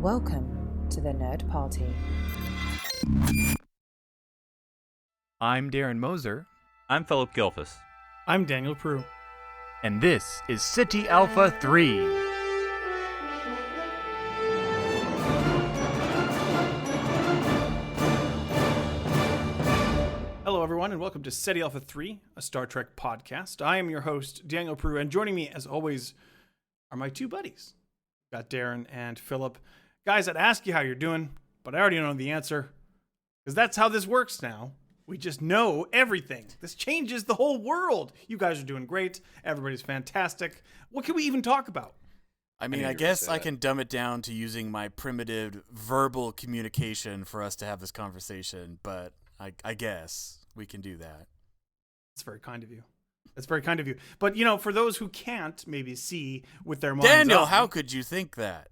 Welcome to the Nerd Party. I'm Darren Moser, I'm Phillip Gilfus. I'm Daniel Prue. and this is City Alpha 3. Hello, everyone, and welcome to SETI Alpha 3, a Star Trek podcast. I am your host, Daniel Prue, and joining me, as always, are my two buddies. Got Darren and Phillip. Guys, I'd ask you how you're doing, but I already know the answer, because that's how this works now. We just know everything. This changes the whole world. You guys are doing great. Everybody's fantastic. What can we even talk about? I mean, I guess I can dumb it down to using my primitive verbal communication for us to have this conversation, but I guess we can do that. That's very kind of you. That's very kind of you. But, you know, for those who can't maybe see with their minds Daniel, on, how could you think that?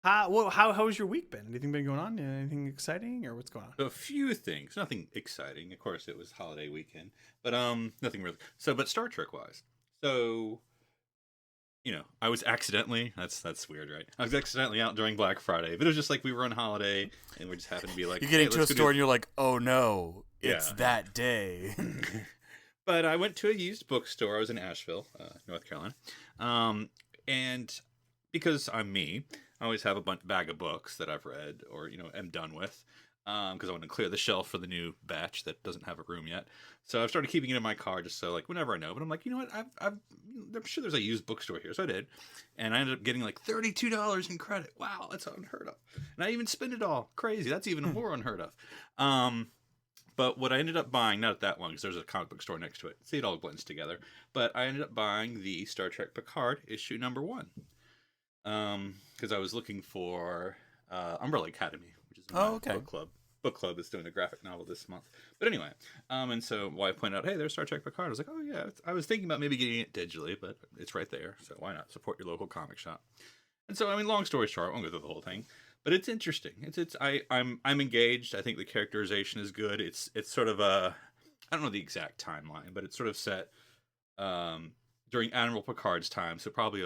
how's your week been? Anything been going on? Anything exciting, or what's going on? A few things. Nothing exciting. Of course, it was holiday weekend, but nothing really. But Star Trek wise, I was accidentally. That's weird, right? I was accidentally out during Black Friday, but it was just like we were on holiday, and we just happened to be like, You get into let's a go store and you're like, oh no, it's Yeah. that day. But I went to a used bookstore. I was in Asheville, North Carolina, and because I'm me, I always have a bag of books that I've read or am done with, because I want to clear the shelf for the new batch that doesn't have a room yet. So I've started keeping it in my car just so like whenever I know. But I'm like, you know what? I'm sure there's a used bookstore here, so I did, and I ended up getting like $32 in credit. Wow, that's unheard of. And I even spent it all. Crazy. That's even more unheard of. But what I ended up buying, not at that one, because there's a comic book store next to it. See, it all blends together. But I ended up buying the Star Trek Picard issue number 1. Because I was looking for Umbrella Academy, which is my book club. Book club is doing a graphic novel this month. But anyway, and so while I pointed out, hey, there's Star Trek Picard, I was like, oh yeah, I was thinking about maybe getting it digitally, but it's right there, so why not support your local comic shop? And so, I mean, long story short, I won't go through the whole thing, but it's interesting. I'm engaged. I think the characterization is good. It's sort of I don't know the exact timeline, but it's sort of set during Admiral Picard's time, so probably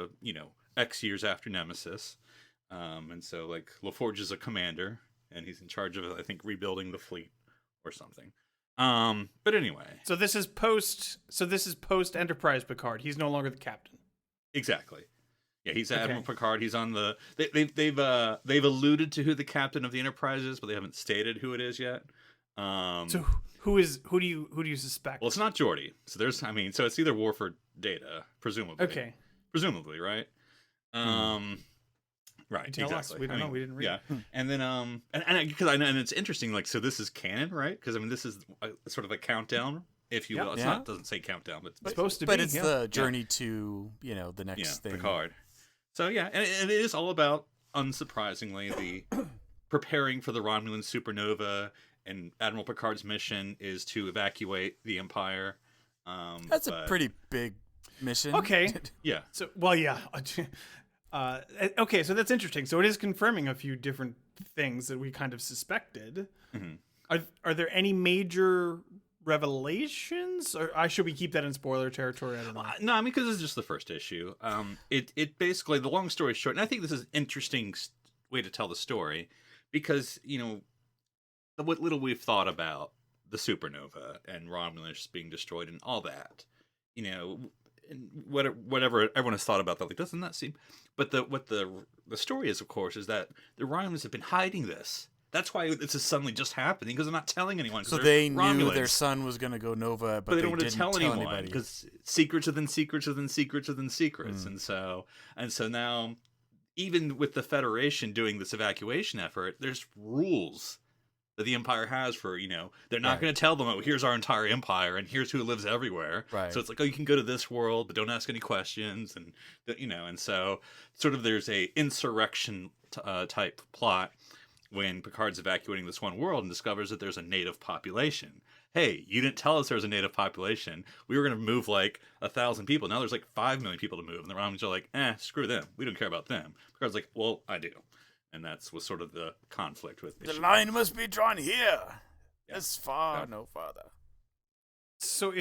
X years after Nemesis. And so like LaForge is a commander and he's in charge of, I think, rebuilding the fleet or something. But anyway. So this is post Enterprise Picard. He's no longer the captain. Exactly. Yeah, he's Admiral Picard. He's on the they've alluded to who the captain of the Enterprise is, but they haven't stated who it is yet. So who do you suspect? Well, it's not Geordi. So so it's either Worf or Data, presumably. Okay. Presumably, right? Right, Tell exactly. us. We don't know. We didn't read. Yeah, and then and it's interesting. Like, so this is canon, right? Because this is sort of a countdown, if you will. It's not. It doesn't say countdown, but It's supposed to be. But it's the journey to, the next thing. Picard. So yeah, and it is all about, unsurprisingly, the preparing for the Romulan supernova, and Admiral Picard's mission is to evacuate the Empire. That's a pretty big mission. Okay. Yeah. So yeah. Okay, so that's interesting. So it is confirming a few different things that we kind of suspected. Mm-hmm. Are there any major revelations, or should we keep that in spoiler territory? I don't know. No, I mean, because this is just the first issue. It basically, the long story short, and I think this is an interesting way to tell the story, because what little we've thought about the supernova and Romulus being destroyed and all that, and whatever everyone has thought about that, like, doesn't that seem? But what the story is, of course, is that the Romulans have been hiding this. That's why this is suddenly just happening, because they're not telling anyone. So they knew their son was going to go Nova, but they don't want to didn't tell anyone anybody. because secrets within secrets within secrets within secrets, and so now, even with the Federation doing this evacuation effort, there's rules that the Empire has for, they're not going to tell them, oh, here's our entire empire and here's who lives everywhere. Right. So it's like, oh, you can go to this world, but don't ask any questions. And, and so sort of there's a insurrection type plot when Picard's evacuating this one world and discovers that there's a native population. Hey, you didn't tell us there was a native population. We were going to move like 1,000 people. Now there's like 5 million people to move. And the Romulans are like, screw them. We don't care about them. Picard's like, well, I do. And was sort of the conflict with the line must be drawn here. As far, no farther. So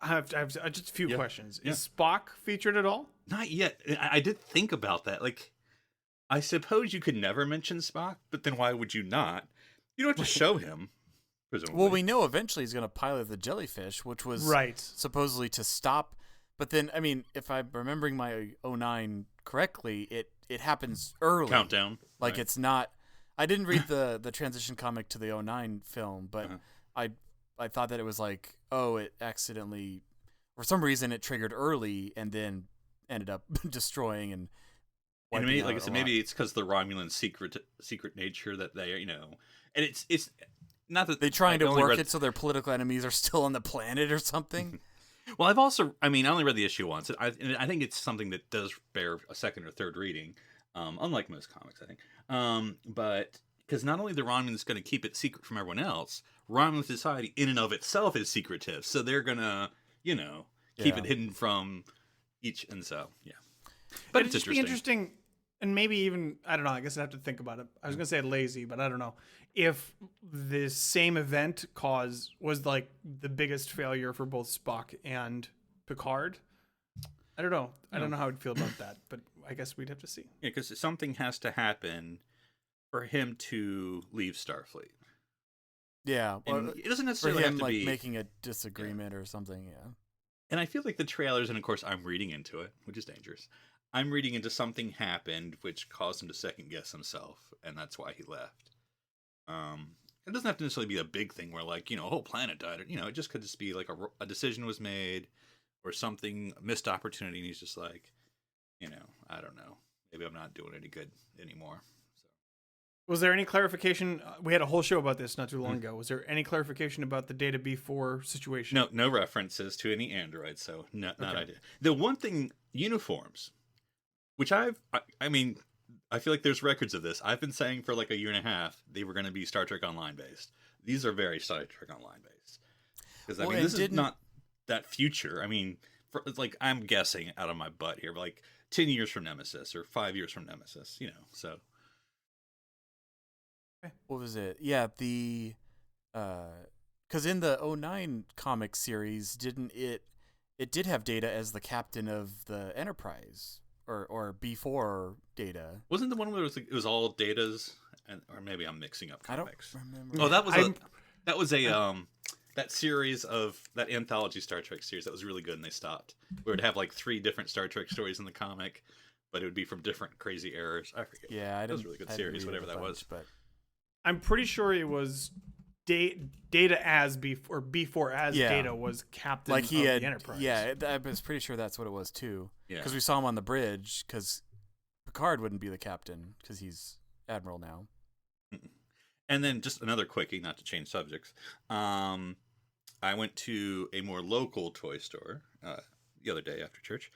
I have just a few questions. Yeah. Is Spock featured at all? Not yet. I did think about that. Like, I suppose you could never mention Spock, but then why would you not? You don't have to show him, presumably. Well, we know eventually he's going to pilot the jellyfish, which was Right. supposedly to stop. But then, I mean, if I'm remembering my 09 correctly, it happens early. Countdown. Like right. it's not. I didn't read the transition comic to the 09 film, but I thought that it was like, oh, it accidentally, for some reason, it triggered early and then ended up destroying and. And maybe, like I said, maybe it's because the Romulan secret nature that they, and it's not that they trying to work it so their political enemies are still on the planet or something. Well, I only read the issue once. I think it's something that does bear a second or third reading, unlike most comics, I think. But because not only the Romulans going to keep it secret from everyone else, Romulan society in and of itself is secretive, so they're gonna, keep it hidden from each, and so But it'd just be interesting, and maybe even, I don't know, I guess I'd have to think about it. I was going to say lazy, but I don't know. If this same event was like the biggest failure for both Spock and Picard, I don't know. I don't know how I'd feel about that, but I guess we'd have to see. Yeah, because something has to happen for him to leave Starfleet. Yeah. And it doesn't For necessarily him, have to like, be making a disagreement or something, yeah. And I feel like the trailers, and of course I'm reading into it, which is dangerous. I'm reading into something happened which caused him to second guess himself, and that's why he left. It doesn't have to necessarily be a big thing where, like, a whole planet died. It just could just be like a decision was made, or something, a missed opportunity, and he's just like, I don't know. Maybe I'm not doing any good anymore. So. Was there any clarification? We had a whole show about this not too long ago. Was there any clarification about the Data B4 situation? No references to any androids, so not idea. The one thing, uniforms, which I feel like there's records of this. I've been saying for like a year and a half they were going to be Star Trek Online based. These are very Star Trek Online based. Because this is not that future. I'm guessing out of my butt here, but like 10 years from Nemesis or 5 years from Nemesis, so. What was it? Yeah, because in the 09 comic series, it did have Data as the captain of the Enterprise, or before Data. Wasn't the one where it was all Data's, or maybe I'm mixing up comics. I don't remember. Oh, that was that series of that anthology Star Trek series that was really good, and they stopped. Where it'd have like 3 different Star Trek stories in the comic, but it would be from different crazy eras. I forget. Yeah, it was a really good series, whatever that was. But I'm pretty sure it was Data as before as Data was captain of the Enterprise. Yeah, I was pretty sure that's what it was too. Yeah, because we saw him on the bridge. Because Picard wouldn't be the captain because he's admiral now. And then just another quickie, not to change subjects. I went to a more local toy store the other day after church.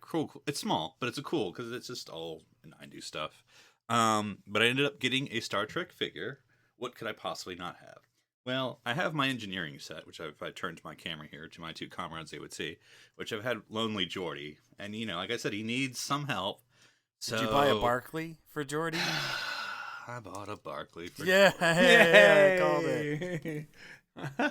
Cool. It's small, but it's cool because it's just all 90s stuff. But I ended up getting a Star Trek figure. What could I possibly not have? Well, I have my engineering set, which if I turned my camera here to my 2 comrades, they would see, which I've had Lonely Geordie. And, like I said, he needs some help. So... Did you buy a Barclay for Geordie? I bought a Barclay for Yeah, I called it.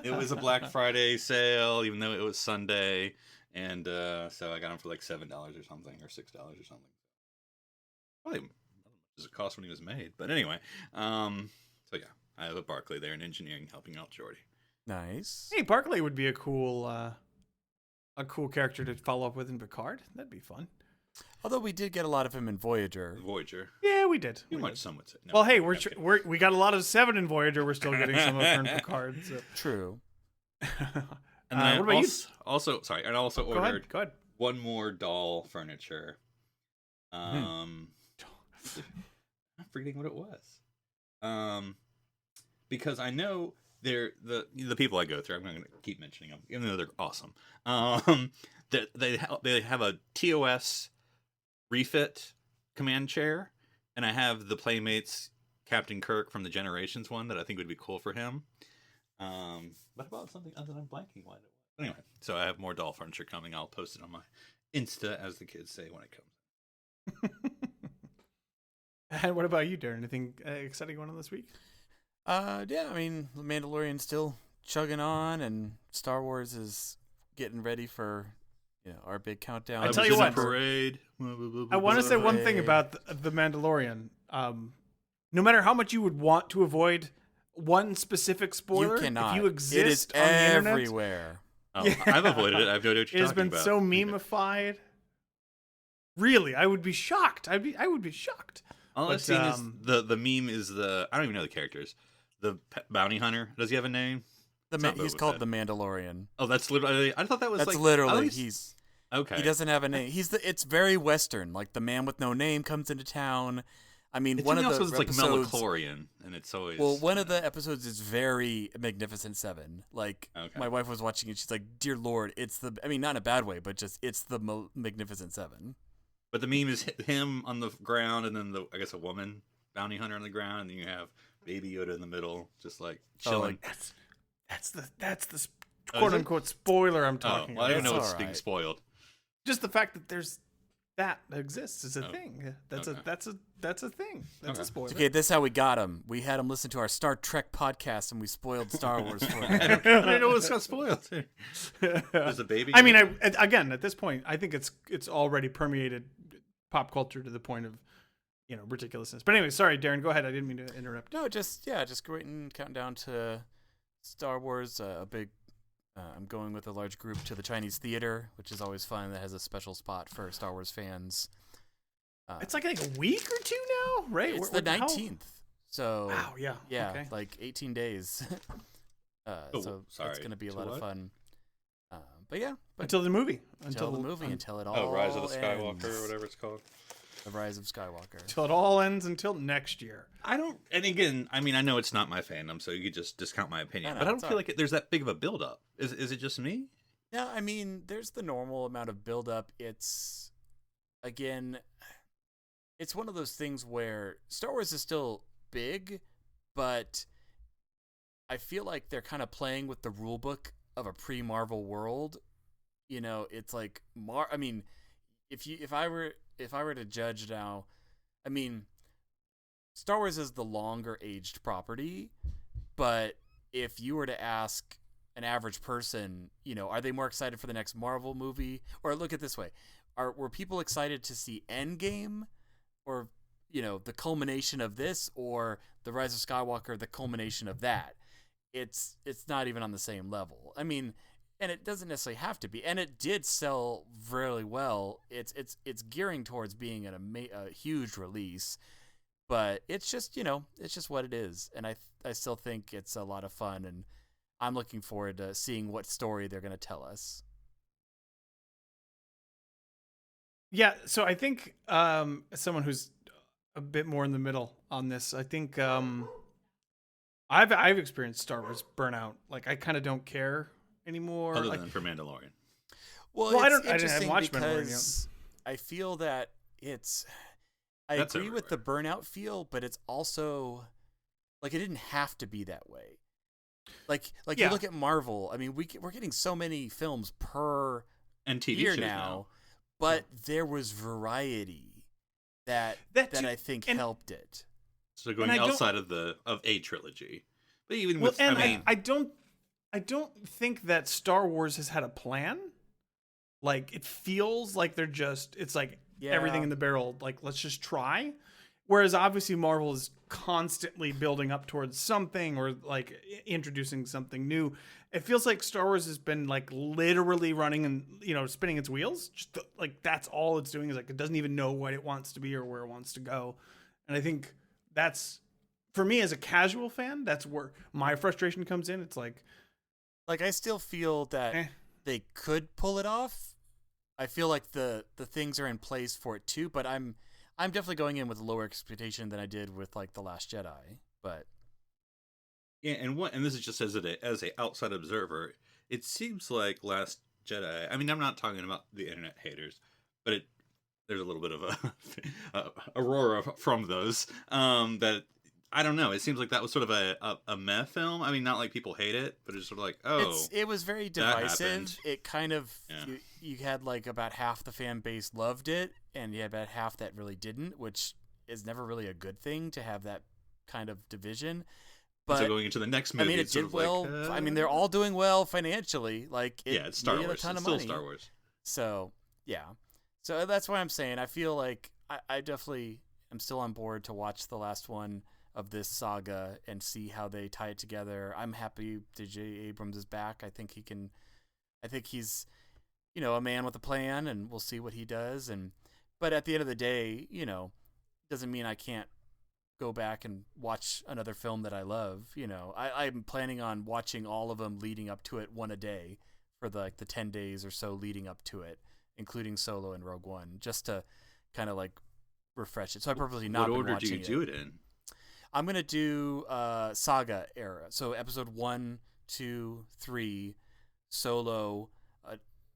It was a Black Friday sale, even though it was Sunday. And so I got him for like $7 or something, or $6 or something. Probably not as much as it cost when he was made. But anyway, so yeah, I have a Barclay there in engineering helping out Geordie. Nice. Hey, Barclay would be a cool character to follow up with in Picard. That'd be fun. Although we did get a lot of him in Voyager. Yeah, we did. Too much, some would say. No, well, hey, we got a lot of 7 in Voyager. We're still getting some of her in Picard. So. True. And then what about you? Also, sorry, and I also ordered go ahead. one more doll furniture. I'm forgetting what it was. Because I know they're the people I go through. I'm not going to keep mentioning them, even though they're awesome. They have a TOS refit command chair, and I have the Playmates Captain Kirk from the Generations one that I think would be cool for him. But about something other than blanking what it was. Anyway, so I have more doll furniture coming. I'll post it on my Insta, as the kids say, when it comes. And what about you, Darren? Anything exciting going on this week? Yeah, I mean, The Mandalorian's still chugging on, and Star Wars is getting ready for, our big countdown. I tell you what, parade. I want to say one thing about the Mandalorian. No matter how much you would want to avoid one specific spoiler, you cannot. If you exist it is on the internet, everywhere. Oh, I've avoided it. I've no idea what you're it has talking been about. so memeified. Really, I would be shocked. I would be shocked. All I've seen is the meme is I don't even know the characters. The bounty hunter. Does he have a name? He's called the Mandalorian. Oh, that's literally. I thought that was That's literally he's okay. He doesn't have a name. It's very Western. Like the man with no name comes into town. I mean, One one of the also is like episodes, Melochlorian, and it's always one of the episodes is very Magnificent Seven. Like my wife was watching it, she's like, "Dear Lord, it's the." I mean, not in a bad way, but just it's the Magnificent Seven. But the meme is him on the ground, and then I guess a woman bounty hunter on the ground, and then you have Baby Yoda in the middle, just like chilling. That's the quote unquote spoiler I'm talking I don't about. know what's being spoiled. Just the fact that that exists is a thing. That's a thing. That's a spoiler. Okay, this is how we got him. We had him listen to our Star Trek podcast, and we spoiled Star Wars for him. I don't know what's got spoiled. There's a baby. I mean, again, at this point, I think it's already permeated pop culture to the point of ridiculousness. But anyway, sorry, Darren, go ahead. I didn't mean to interrupt. No, just waiting, counting down to Star Wars. I'm going with a large group to the Chinese theater, which is always fun. That has a special spot for Star Wars fans. It's like a week or two now, right? It's the 19th. So wow, yeah, okay. Like 18 days. So it's going to be a lot of fun. But yeah, until the movie, until it all. Rise of the Skywalker, ends. or whatever it's called. The Rise of Skywalker. Until it all ends, until next year. And again, I mean, I know it's not my fandom, so you could just discount my opinion. No, but I don't feel like there's that big of a build-up. Is it just me? Yeah, I mean, there's the normal amount of build-up. It's one of those things where Star Wars is still big, but I feel like they're kind of playing with the rule book of a pre-Marvel world. It's like I mean, if I were to judge now, I mean, Star Wars is the longer aged property, but if you were to ask an average person, are they more excited for the next Marvel movie? Or look at it this way, were people excited to see Endgame, or the culmination of this, or the Rise of Skywalker, the culmination of that? It's not even on the same level. I mean, and it doesn't necessarily have to be. And it did sell really well. It's gearing towards being a huge release, but it's just what it is. And I still think it's a lot of fun, and I'm looking forward to seeing what story they're going to tell us. Yeah, so I think as someone who's a bit more in the middle on this, I think I've experienced Star Wars burnout. Like, I kind of don't care anymore. Other than for Mandalorian. Well, I didn't watch because I feel that I That's agree with the everywhere. burnout feel, but it's also like it didn't have to be that way. Like Yeah. you look at Marvel. I mean, we're getting so many films per And TV year shows now, but there was variety that too, I think and- helped it. So going And I don't- outside of a trilogy. But even Well, with, and I mean, I don't think that Star Wars has had a plan. Like, it feels like it's like everything in the barrel. Like, let's just try. Whereas obviously Marvel is constantly building up towards something, or like introducing something new. It feels like Star Wars has been like literally running and spinning its wheels. Just like that's all it's doing, is like it doesn't even know what it wants to be or where it wants to go. And I think that's, for me as a casual fan, that's where my frustration comes in. It's like I still feel that they could pull it off. I feel like the things are in place for it too, but I'm definitely going in with a lower expectation than I did with like The Last Jedi. But yeah, and this is just as a outside observer, it seems like Last Jedi. I mean, I'm not talking about the internet haters, but there's a little bit of a aurora from those. That I don't know. It seems like that was sort of a meh film. I mean, not like people hate it, but it's sort of like, it was very that divisive. happened. It kind of you had like about half the fan base loved it, and you had about half that really didn't, which is never really a good thing to have that kind of division. But so going into the next movie, I mean, it it's sort did of well. like, I mean, they're all doing well financially. Like, it's Star made Wars. a ton It's of still money. Star Wars. So yeah, so that's why I'm saying I feel like I definitely am still on board to watch the last one of this saga and see how they tie it together. I'm happy J.J. Abrams is back. I think he's, a man with a plan, and we'll see what he does. But at the end of the day, doesn't mean I can't go back and watch another film that I love. I'm planning on watching all of them leading up to it, one a day for the 10 days or so leading up to it, including Solo and Rogue One, just to kind of refresh it. So I purposely not been watching it. What order do you do it in? I'm going to do saga era. So episode 1, 2, 3, Solo,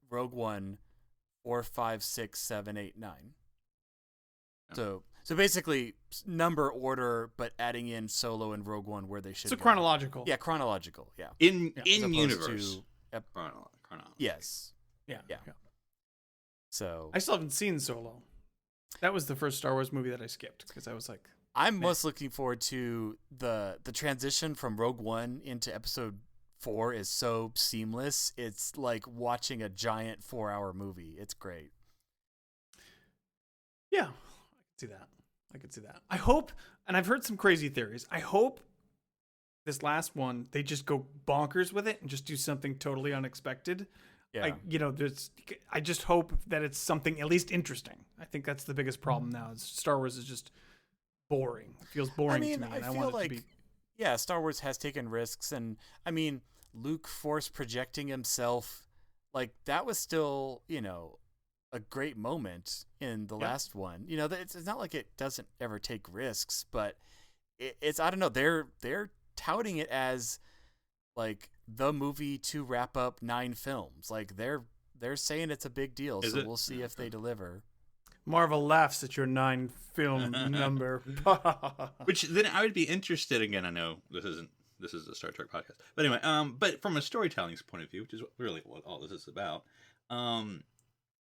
Rogue One, 4, 5, 6, 7, 8, 9. So basically number order, but adding in Solo and Rogue One where they should. So go. chronological. Yeah, chronological. Yeah. In As opposed universe. to- Chronological. Yes. Yeah. Yeah. So I still haven't seen Solo. That was the first Star Wars movie that I skipped because I was like, I'm most looking forward to the transition from Rogue One into Episode 4 is so seamless. It's like watching a giant 4-hour movie. It's great. yeah, I could see that. I hope, and I've heard some crazy theories. I hope this last one they just go bonkers with it and just do something totally unexpected. Yeah. I just hope that it's something at least interesting. I think that's the biggest problem now. Is Star Wars is just boring. It feels boring to me. And I want it to be. Yeah, Star Wars has taken risks, and Luke force projecting himself, that was still, a great moment in the last one. It's not like it doesn't ever take risks, but it's I don't know. They're touting it as the movie to wrap up 9 films. They're saying it's a big deal. So we'll see if they deliver. Marvel laughs at your 9 film number. Which then I would be interested again. I know this is a Star Trek podcast, but anyway, but from a storytelling point of view, which is really what all this is about,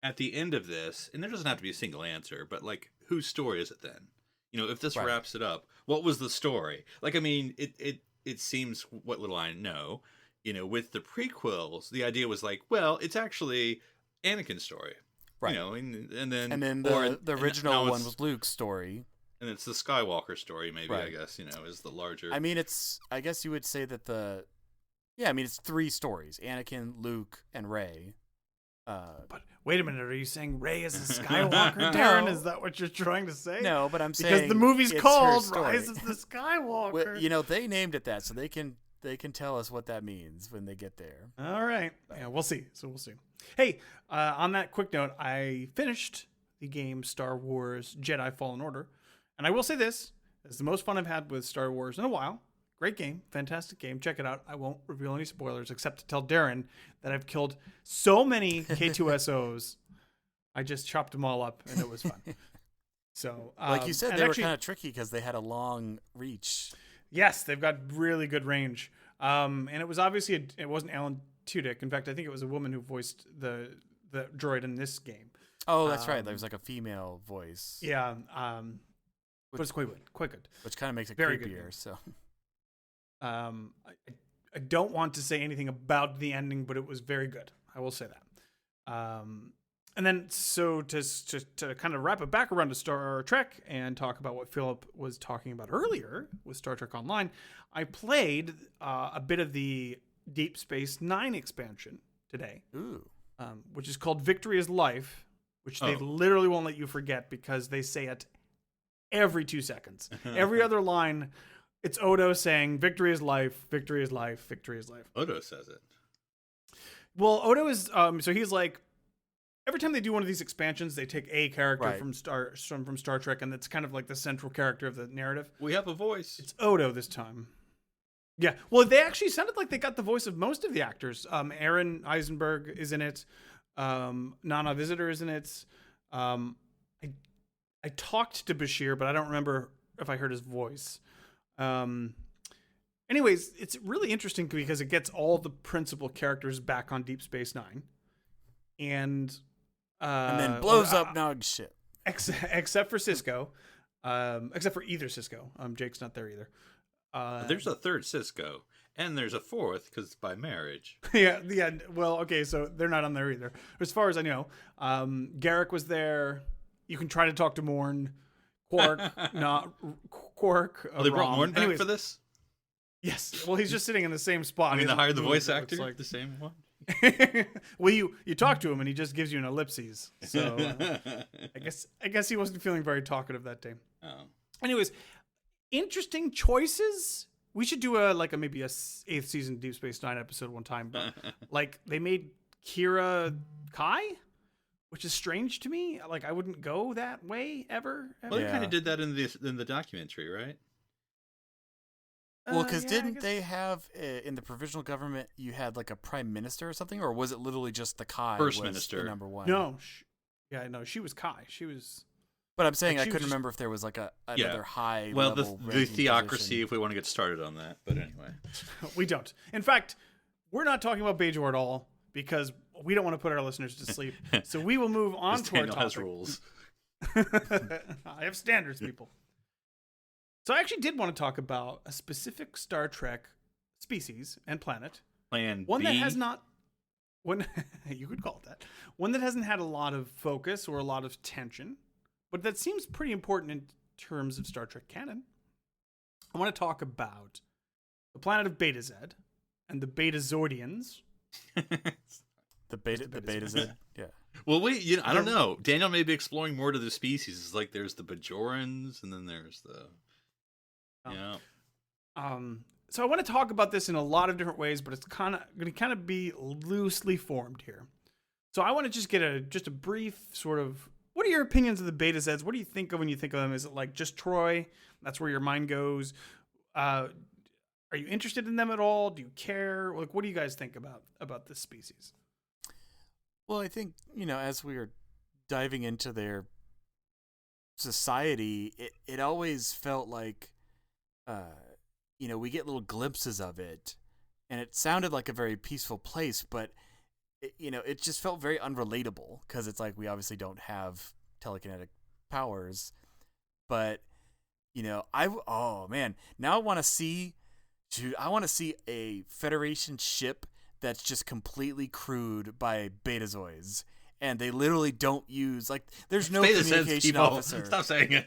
at the end of this, and there doesn't have to be a single answer, but whose story is it then? If this wraps it up, what was the story? It seems, what little I know, with the prequels, the idea was well, it's actually Anakin's story. Right. And then the original one was Luke's story. And it's the Skywalker story, maybe, right. I guess, is the larger. I guess you would say that it's 3 stories: Anakin, Luke, and Rey. But wait a minute, are you saying Rey is a Skywalker, Darren? Is that what you're trying to say? No, but I'm saying because the movie's it's called Rise of the Skywalker. Well, they named it that, so they can tell us what that means when they get there. All right. Yeah, we'll see. So we'll see. Hey, on that quick note, I finished the game Star Wars Jedi Fallen Order. And I will say this, it's the most fun I've had with Star Wars in a while. Great game. Fantastic game. Check it out. I won't reveal any spoilers except to tell Darren that I've killed so many K2SOs. I just chopped them all up, and it was fun. So, like you said, they were kind of tricky because they had a long reach. Yes, they've got really good range. And it was obviously it wasn't Alan Tudyk. In fact, I think it was a woman who voiced the droid in this game. Oh, that's right. There was a female voice. Yeah. But it's quite good. Which kind of makes it very creepier. Good. So, I don't want to say anything about the ending, but it was very good. I will say that. And then, so to kind of wrap it back around to Star Trek and talk about what Phillip was talking about earlier with Star Trek Online, I played a bit of the Deep Space Nine expansion today, which is called Victory is Life, which they literally won't let you forget because they say it every 2 seconds. Every other line, it's Odo saying, "Victory is life, victory is life, victory is life." Odo says it. Well, Odo is, so he's like, every time they do one of these expansions, they take a character Right. from Star Trek, and it's kind of like the central character of the narrative. We have a voice. It's Odo this time. Yeah. Well, they actually sounded like they got the voice of most of the actors. Aaron Eisenberg is in it. Nana Visitor is in it. I talked to Bashir, but I don't remember if I heard his voice. Anyways, it's really interesting because it gets all the principal characters back on Deep Space Nine. And then blows up Nog's ship. Except for Cisco. Except for either Cisco. Jake's not there either. There's a third Cisco. And there's a fourth because it's by marriage. Yeah. Well, okay, so they're not on there either. As far as I know, Garrick was there. You can try to talk to Morn. Quark, not Quark. Oh, they brought Rom. Morn back Anyways, for this? Yes. Well, he's just sitting in the same spot. I mean, He they hasn't hired the moved, voice it looks actor, like. the same one. Well, you talk to him and he just gives you an ellipses. So I guess he wasn't feeling very talkative that day. Oh. Anyways, interesting choices. We should do maybe a 8th season Deep Space Nine episode one time. But like they made Kira Kai, which is strange to me. Like I wouldn't go that way ever. Well, they kind of did that in the documentary, right? Well, because didn't they have in the provisional government you had like a prime minister or something, or was it literally just the Kai First was minister. the number one? No, she was Kai. She was. But I'm saying Like, I she couldn't was remember if there was like another high. Well, level the ranking theocracy, position. if we want to get started on that. But anyway. We don't. In fact, we're not talking about Bajor at all because we don't want to put our listeners to sleep. So we will move on to our Daniel topic. has rules. I have standards, people. So I actually did want to talk about a specific Star Trek species and planet. Plan One B. that has not. One you could call it that. One that hasn't had a lot of focus or a lot of tension, but that seems pretty important in terms of Star Trek canon. I want to talk about the planet of Betazed and the Betazordians. the Betazed. Yeah. Well, wait. I don't know. Daniel may be exploring more to the species. It's like there's the Bajorans, and then there's the. Yeah. So I want to talk about this in a lot of different ways, but it's going to be loosely formed here. So I want to just get a brief sort of. What are your opinions of the Betazeds? What do you think of when you think of them? Is it like just Troy? That's where your mind goes. Are you interested in them at all? Do you care? Like, what do you guys think about this species? Well, I think as we are diving into their society, it always felt like, we get little glimpses of it, and it sounded like a very peaceful place, but it just felt very unrelatable because it's like we obviously don't have telekinetic powers, but now I want to see, dude, I want to see a Federation ship that's just completely crewed by Betazoids, and they literally don't use there's no communication officer. Stop saying it.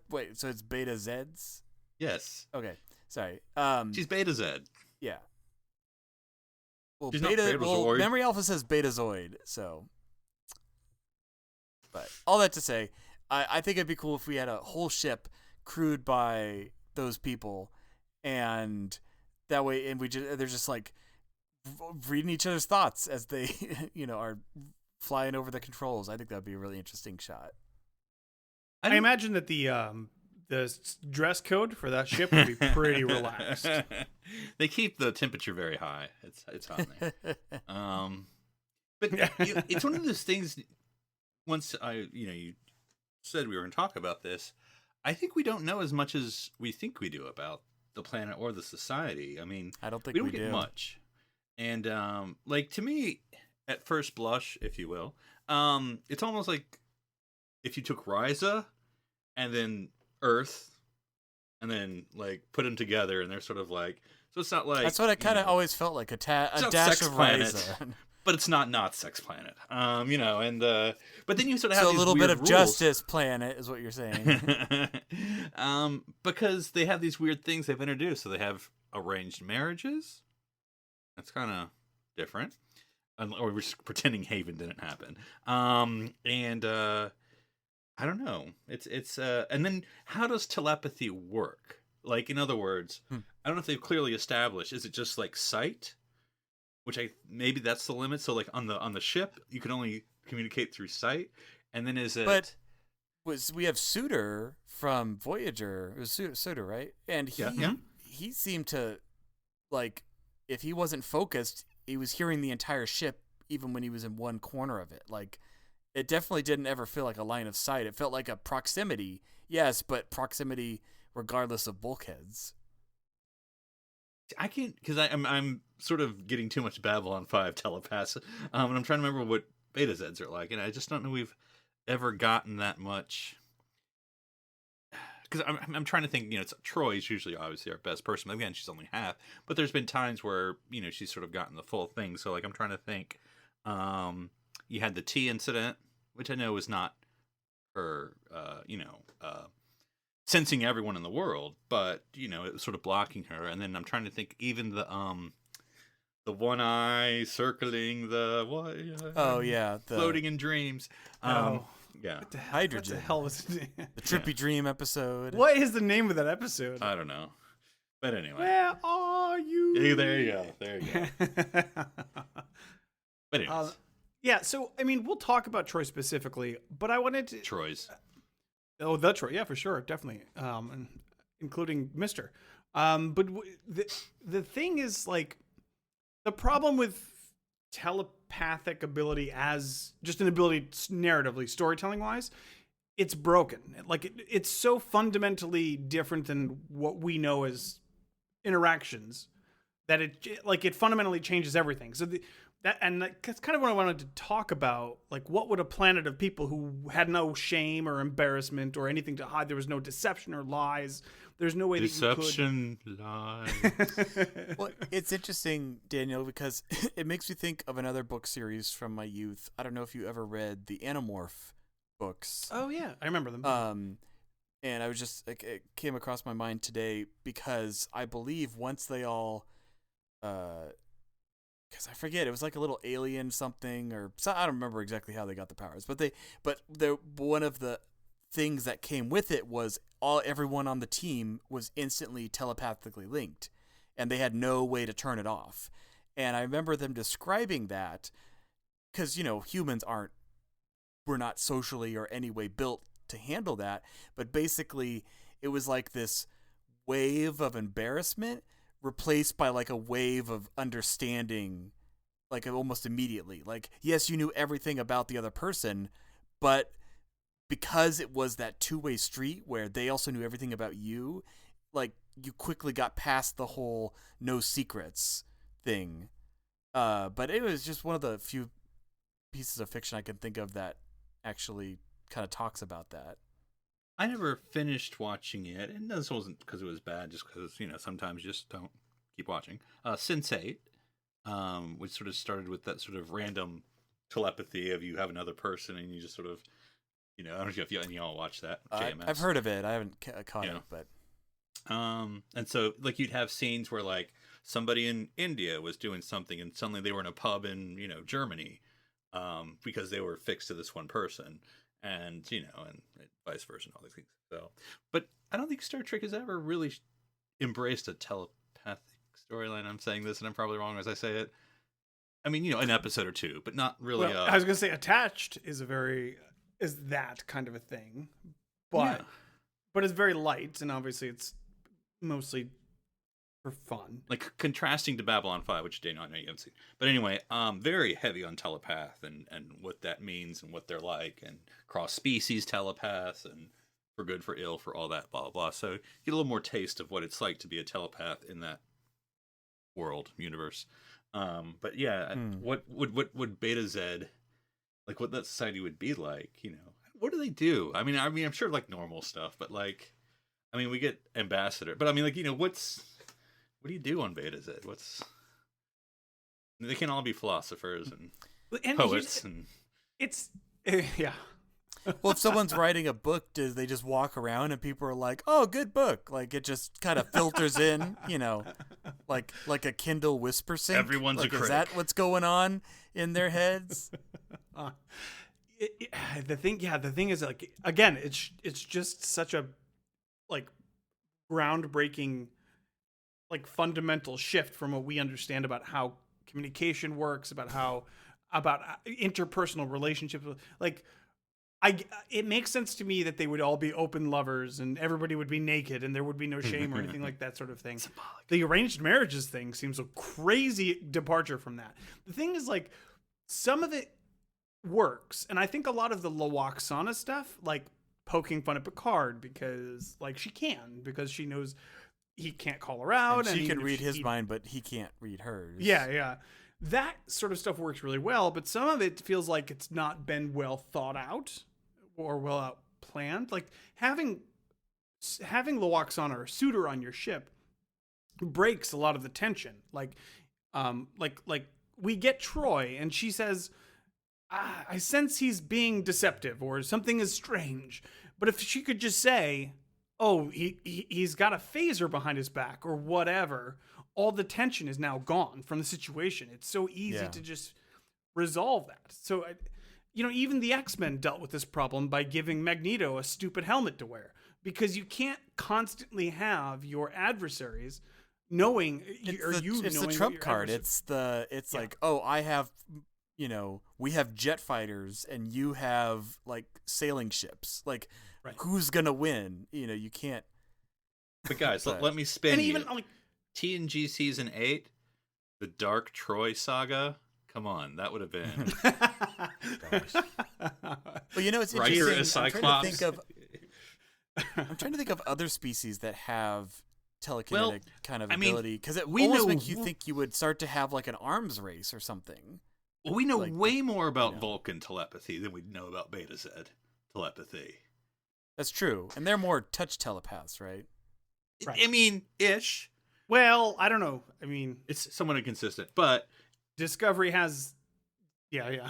Wait, so it's Betazeds? Yes. Okay, sorry. She's Betazed. Yeah. Well, She's not Betazoid. Memory Alpha says Betazoid, so. But all that to say, I think it'd be cool if we had a whole ship crewed by those people, and that way, and they're just like reading each other's thoughts as they, are flying over the controls. I think that'd be a really interesting shot. I imagine that the dress code for that ship would be pretty relaxed. They keep the temperature very high. It's hot in there. But it's one of those things. Once you said we were going to talk about this, I think we don't know as much as we think we do about the planet or the society. I mean, I don't think we don't we get do much. And to me, at first blush, if you will, it's almost like if you took Ryza and then Earth and then put them together, and they're sort of like, so it's not like, that's what it kind of always felt like, a dash sex of planet, Ryza. but it's not Sex Planet. But then you sort of have so a these little weird bit of rules. Justice Planet is what you're saying. Because they have these weird things they've introduced. So they have arranged marriages. That's kind of different. Or we're just pretending Haven didn't happen. I don't know. It's and then how does telepathy work? Like, in other words, I don't know if they've clearly established. Is it just like sight? Which maybe that's the limit. So on the ship, you can only communicate through sight. And then is it? But we have Suter from Voyager. It was Suter, right? And he seemed to, if he wasn't focused, he was hearing the entire ship even when he was in one corner of it. It definitely didn't ever feel like a line of sight. It felt like a proximity, yes, but proximity regardless of bulkheads. I can't, because I'm sort of getting too much Babylon 5 telepaths, and I'm trying to remember what Betazeds are like, and I just don't know we've ever gotten that much. because I'm trying to think. It's Troy's usually obviously our best person. But again, she's only half. But there's been times where she's sort of gotten the full thing. So like I'm trying to think. You had the tea incident, which I know was not her. Sensing everyone in the world, but it was sort of blocking her. And then I'm trying to think. Even the one eye circling the what? Floating in dreams. Yeah. What the hydrogen. What the hell was it? The Trippy Dream episode. What is the name of that episode? I don't know. But anyway. Where are you? Hey, there you go. There you go. But anyways. Yeah, so, I mean, we'll talk about Troy specifically, but I wanted to... Troy's. Oh, the Troy. Yeah, for sure. Definitely. Including Mr. But the thing is, like, the problem with telepathic ability as just an ability narratively, storytelling wise, it's broken. Like it's so fundamentally different than what we know as interactions that it fundamentally changes everything. So that's kind of what I wanted to talk about. Like, what would a planet of people who had no shame or embarrassment or anything to hide? There was no deception or lies. There's no way deception, lies. Well, it's interesting, Daniel, because it makes me think of another book series from my youth. I don't know if you ever read the Animorph books. Oh yeah, I remember them. And I was just it came across my mind today because I believe once they all, because I forget, it was like a little alien something or I don't remember exactly how they got the powers, but one of the things that came with it was everyone on the team was instantly telepathically linked, and they had no way to turn it off. And I remember them describing that because humans we're not socially or any way built to handle that, but basically it was like this wave of embarrassment replaced by like a wave of understanding, like almost immediately. Like, yes, you knew everything about the other person, but because it was that two-way street where they also knew everything about you, like you quickly got past the whole no secrets thing. But it was just one of the few pieces of fiction I can think of that actually kind of talks about that. I never finished watching it, and this wasn't because it was bad, just because sometimes you just don't keep watching. Sense8, which sort of started with that sort of random telepathy of you have another person and you just sort of, I don't know if you all watch that. JMS. I've heard of it. I haven't caught it, but. And so like you'd have scenes where like somebody in India was doing something and suddenly they were in a pub in Germany, because they were fixed to this one person, and and vice versa and all these things. So, but I don't think Star Trek has ever really embraced a telepathic storyline. I'm saying this and I'm probably wrong as I say it. I mean, an episode or two, but not really. Well, I was gonna say Attached is that kind of a thing, but it's very light, and obviously it's mostly for fun. Like contrasting to Babylon 5, which Dana, I know you haven't seen. But anyway, very heavy on telepath and what that means and what they're like, and cross-species telepaths and for good, for ill, for all that, blah, blah, blah. So you get a little more taste of what it's like to be a telepath in that world, universe. But yeah, what would Betazed, like what that society would be like, what do they do? I mean, I'm sure like normal stuff, but like, I mean, we get ambassador, but I mean, like, what do you do on Betazed? They can all be philosophers and poets and it's yeah. Well, if someone's writing a book, do they just walk around and people are like, "Oh, good book"? Like it just kind of filters in, like a Kindle whisper sync. Everyone's like, a critic. Is that what's going on in their heads? The thing is, like, again, it's just such a like groundbreaking, like fundamental shift from what we understand about how communication works, about interpersonal relationships. Like, it makes sense to me that they would all be open lovers and everybody would be naked and there would be no shame or anything like that sort of thing. Symbolic. The arranged marriages thing seems a crazy departure from that. The thing is, like, some of it works, and I think a lot of the Loaxana stuff, like poking fun at Picard because she knows he can't call her out, and she can read his mind, but he can't read hers. Yeah. That sort of stuff works really well, but some of it feels like it's not been well thought out or well out planned. Like having having Loaxana or Suitor on your ship breaks a lot of the tension. Like we get Troy, and she says, I sense he's being deceptive or something is strange. But if she could just say, oh, he's got a phaser behind his back or whatever, all the tension is now gone from the situation. It's so easy to just resolve that. So, even the X-Men dealt with this problem by giving Magnito a stupid helmet to wear, because you can't constantly have your adversaries knowing it's the trump card. It's like, oh, I have, we have jet fighters and you have like sailing ships. Like, who's gonna win? You can't. But guys, let me spin. And even TNG season 8, the Dark Troy saga. Come on, that would have been. Well, it's Riker interesting. as Cyclops. I'm trying to think of other species that have telekinetic kind of ability, because it we almost know, makes you think you would start to have like an arms race or something. Well, we know way more about Vulcan telepathy than we know about Betazed telepathy. That's true, and they're more touch telepaths, right? I mean, ish. Well, I don't know. I mean, it's somewhat inconsistent, but Discovery has, yeah.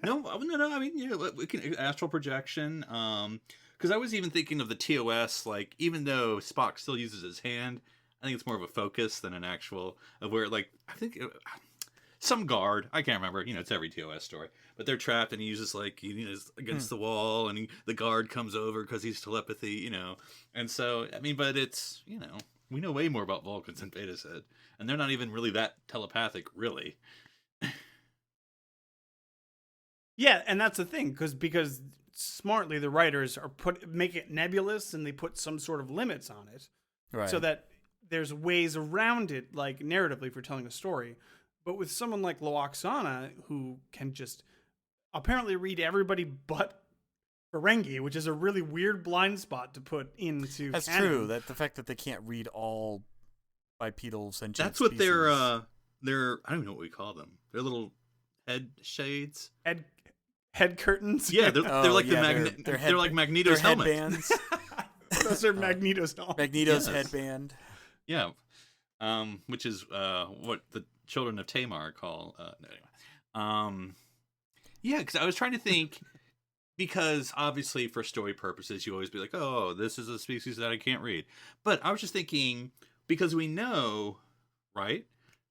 no. I mean, we can astral projection. Because I was even thinking of the TOS, like, even though Spock still uses his hand, I think it's more of a focus than an actual, of where, like, I think some guard, I can't remember, it's every TOS story, but they're trapped and he uses, like, against the wall, and the guard comes over because he's telepathy, and so, I mean, but it's, we know way more about Vulcans than Betazed, and they're not even really that telepathic, really. Yeah, and that's the thing, because smartly the writers are make it nebulous, and they put some sort of limits on it, right? So that there's ways around it, like narratively, for telling a story. But with someone like Loaxana, who can just apparently read everybody but Ferengi, which is a really weird blind spot to put into. That's canon. true. That the fact that they can't read all bipedal sentient. That's what species. they're I don't even know what we call them. They're little head shades. Head curtains. Yeah, they're like they're like Magneto's helmet. Headbands. Those are Magneto's helmet. Magneto's headband. Yeah, which is what the children of Tamar call. Yeah, because I was trying to think, because obviously for story purposes you always be like, oh, this is a species that I can't read. But I was just thinking, because we know, right,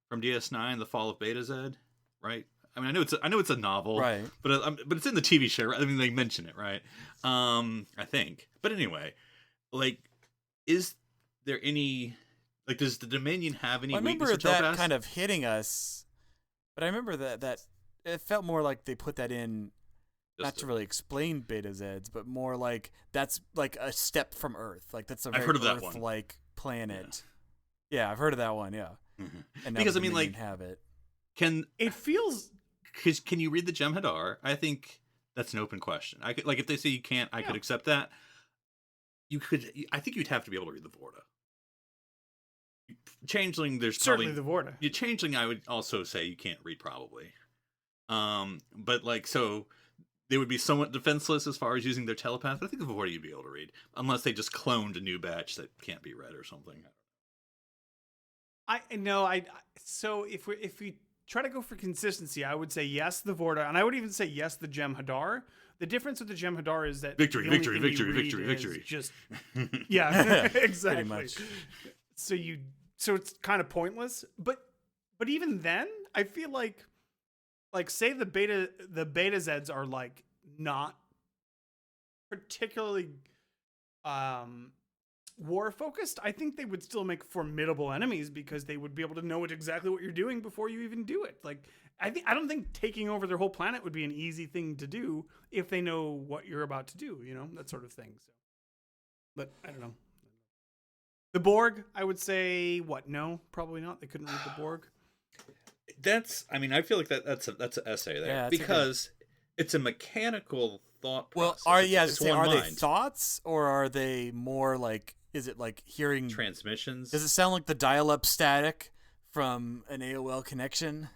from DS9, The Fall of Betazed, right? I mean, I know it's a novel, right? But it's in the TV show. Right? I mean, they mention it, right? I think. But anyway, like, is there any, like, does the Dominion have any? I remember weakness that kind of hitting us, but I remember that it felt more like they put that in, not to really explain Betazeds, but more like that's like a step from Earth. Like that's a very Earth-like planet. Yeah, I've heard of that one. Yeah, and because I mean, like, have it. Can you read the Jem'Hadar? I think that's an open question. I could, like, if they say you can't, I could accept that. You could. I think you'd have to be able to read the Vorta. Changeling, there's certainly probably the Vorta. You Changeling, I would also say you can't read probably. But like, so they would be somewhat defenseless as far as using their telepath. But I think the Vorta you'd be able to read, unless they just cloned a new batch that can't be read or something. So if we try to go for consistency, I would say yes, the Vorta, and I would even say yes, the Jem'Hadar. The difference with the Jem'Hadar is that victory. Just yeah, exactly. Pretty much. So it's kind of pointless. But even then, I feel like say the Betazeds are like not particularly war focused, I think they would still make formidable enemies, because they would be able to know exactly what you're doing before you even do it. Like, I don't think taking over their whole planet would be an easy thing to do if they know what you're about to do, that sort of thing. So, but I don't know. The Borg, I would say what? No, probably not. They couldn't read the Borg. I feel like that's an essay there, because it's a mechanical thought process. Well, are they thoughts, or are they more like, is it like hearing transmissions? Does it sound like the dial-up static from an AOL connection?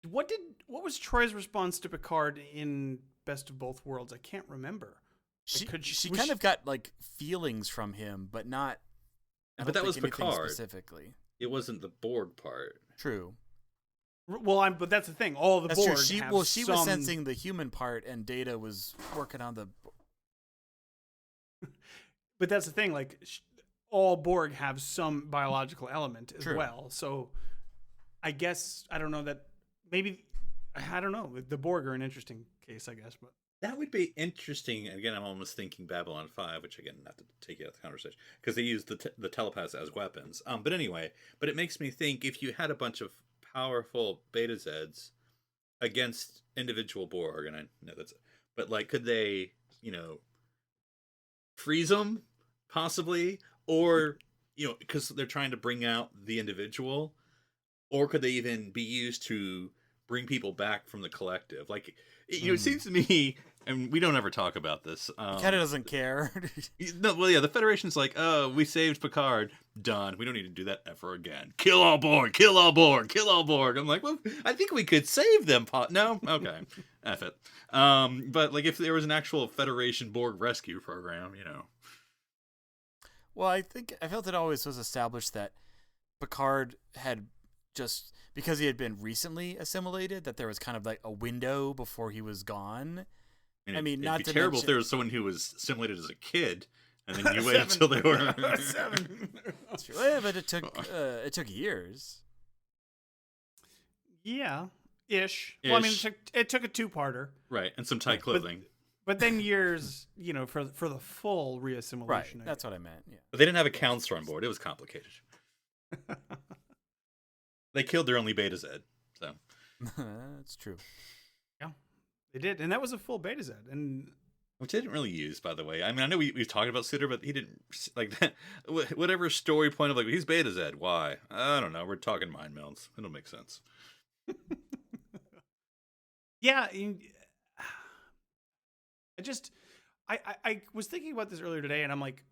What was Troy's response to Picard in Best of Both Worlds? I can't remember. She kind of got like feelings from him, but not. But that was anything Picard specifically. It wasn't the Borg part. True. Well, but that's the thing. All the Borg. She was sensing the human part, and Data was working on the. But that's the thing. Like, all Borg have some biological element as well. So, I guess I don't know that. Maybe I don't know. The Borg are an interesting case, I guess. But that would be interesting. Again, I'm almost thinking Babylon 5, which again, not to take you out of the conversation, because they use the telepaths as weapons. But anyway, but it makes me think if you had a bunch of powerful Betazeds against individual Borg, and I know that's, but like, could they, freeze them possibly, or because they're trying to bring out the individual, or could they even be used to bring people back from the collective? Like, it seems to me, and we don't ever talk about this. He kind of doesn't care. No, well, yeah, the Federation's like, oh, we saved Picard. Done. We don't need to do that ever again. Kill all Borg. Kill all Borg. Kill all Borg. I'm like, well, I think we could save them. No? Okay. F it. But, like, if there was an actual Federation Borg rescue program, Well, I felt it always was established that Picard had just, because he had been recently assimilated, that there was kind of like a window before he was gone. I mean, it'd be terrible if there was someone who was assimilated as a kid, and then you wait until they were 7. That's true. Yeah, but it took years. Yeah, ish. Well, I mean, it took a 2-parter, right, and some tight clothing. But then years, for the full reassimilation. Right, that's what I meant. Yeah, but they didn't have a counselor on board. It was complicated. They killed their only Betazed, so that's true. Yeah, they did, and that was a full Betazed, and which they didn't really use, by the way. I mean, I know we've talked about Suter, but he didn't like that. Whatever story point of like he's Betazed. Why? I don't know. We're talking mind melds. It don't make sense. Yeah, I was thinking about this earlier today, and I'm like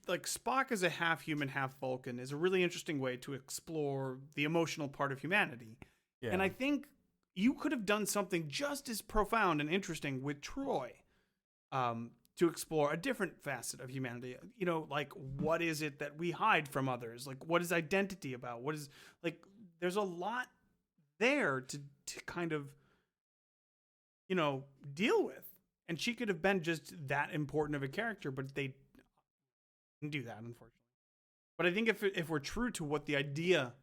Spock as a half human, half Vulcan is a really interesting way to explore the emotional part of humanity. Yeah. And I think you could have done something just as profound and interesting with Troy, to explore a different facet of humanity. Like, what is it that we hide from others? Like, what is identity about? What is, like, there's a lot there to kind of, deal with. And she could have been just that important of a character, but they didn't do that, unfortunately. But I think if we're true to what the idea,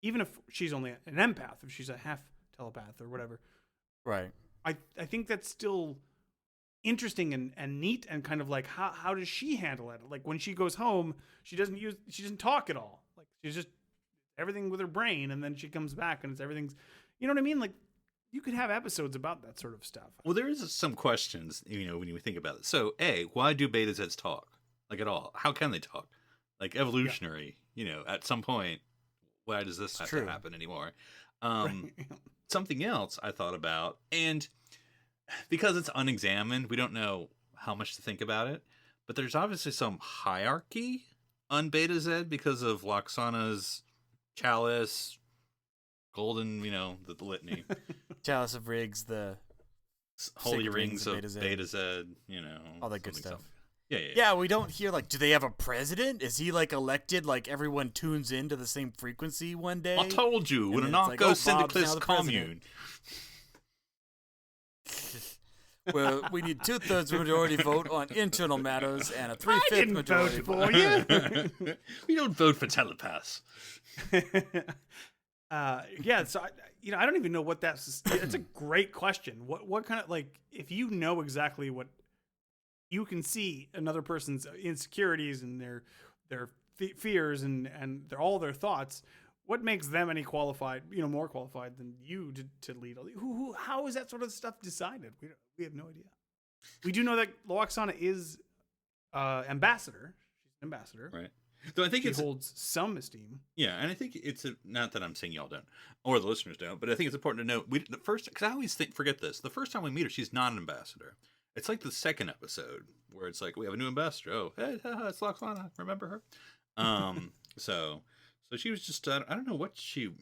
even if she's only an empath, if she's a half telepath or whatever, right? I think that's still interesting and neat, and kind of like how does she handle it? Like, when she goes home, she doesn't talk at all. Like, she's just everything with her brain, and then she comes back and it's everything's, you know what I mean? Like, you could have episodes about that sort of stuff. Well, there is some questions, when you think about it. So, why do Betazeds talk? Like, at all? How can they talk? Like, evolutionary, at some point, why does this have to happen anymore? Right. Something else I thought about, and because it's unexamined, we don't know how much to think about it, but there's obviously some hierarchy on Betazed because of Loxana's chalice, golden, the litany. Chalice of Riggs, the holy rings of Betazed, all that good stuff. Yeah, we don't hear, like, do they have a president? Is he, like, elected, like, everyone tunes into the same frequency one day? I told you, when an knock goes syndicalist commune. Well, we need 2/3 majority vote on internal matters and a 3/5 majority vote for you. We don't vote for telepaths. Yeah, so I don't even know what that's. It's a great question. What kind of, like, if you know exactly what you can see another person's insecurities and their fears and all their thoughts, what makes them any qualified, more qualified than you to lead? How is that sort of stuff decided? We have no idea. We do know that Loxana is ambassador. She's an ambassador, right? Though I think she holds some esteem. Yeah, and I think it's not that I'm saying y'all don't, or the listeners don't, but I think it's important to note because I always forget this. The first time we meet her, she's not an ambassador. It's like the second episode where it's like we have a new ambassador. Oh, hey, it's Loxana. Remember her? So she was just I don't know what she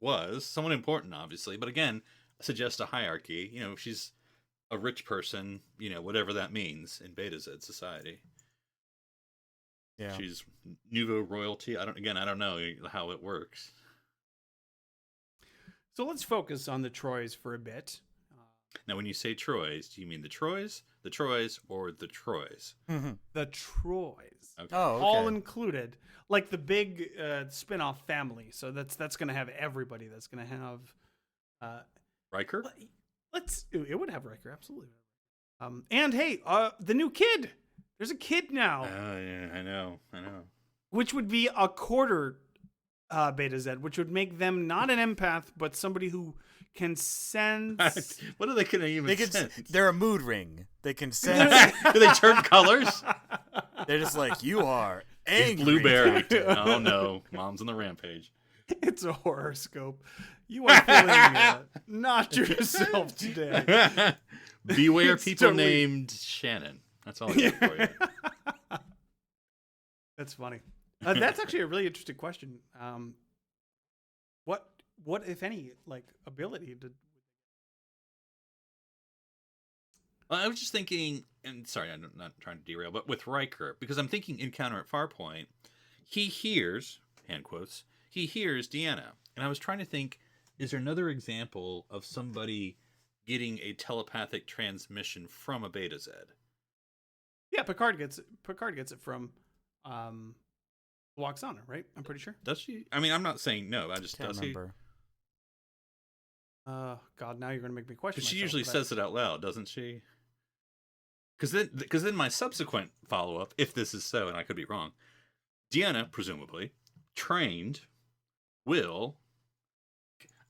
was. Someone important, obviously, but again, suggests a hierarchy. She's a rich person, whatever that means in Betazed Society. Yeah. She's nouveau royalty. I don't know how it works. So let's focus on the Trois for a bit. Now, when you say Trois, do you mean the Trois, or the Trois? The Trois. Okay. Oh, okay. All included, like the big spin-off family. So that's going to have everybody. That's going to have Riker? It would have Riker, absolutely. And hey, the new kid. There's a kid now. Oh, yeah, I know. Which would be a quarter Betazed, which would make them not an empath, but somebody who can sense. What are they going to even sense? They're a mood ring. They can sense. Do they turn colors? They're just like, you are It's angry. blueberry. Oh, no. Mom's on the rampage. It's a horoscope. You are feeling not yourself today. Beware It's people totally- named Shannon. That's all I got for you. That's funny. That's actually a really interesting question. What if any, like, ability did? Well, I was just thinking, and sorry, I'm not trying to derail, but with Riker, because I'm thinking Encounter at Farpoint, he hears, hand quotes, he hears Deanna. And I was trying to think, is there another example of somebody getting a telepathic transmission from a Betazed? Yeah, Picard gets it from Loxana, right? I'm pretty sure. Does she? I mean, I'm not saying no. I just Can't does remember. God, now you're gonna make me question. he? Because she myself, usually but says it out loud, doesn't she? Because then my subsequent follow up, if this is so, and I could be wrong, Deanna presumably trained Will.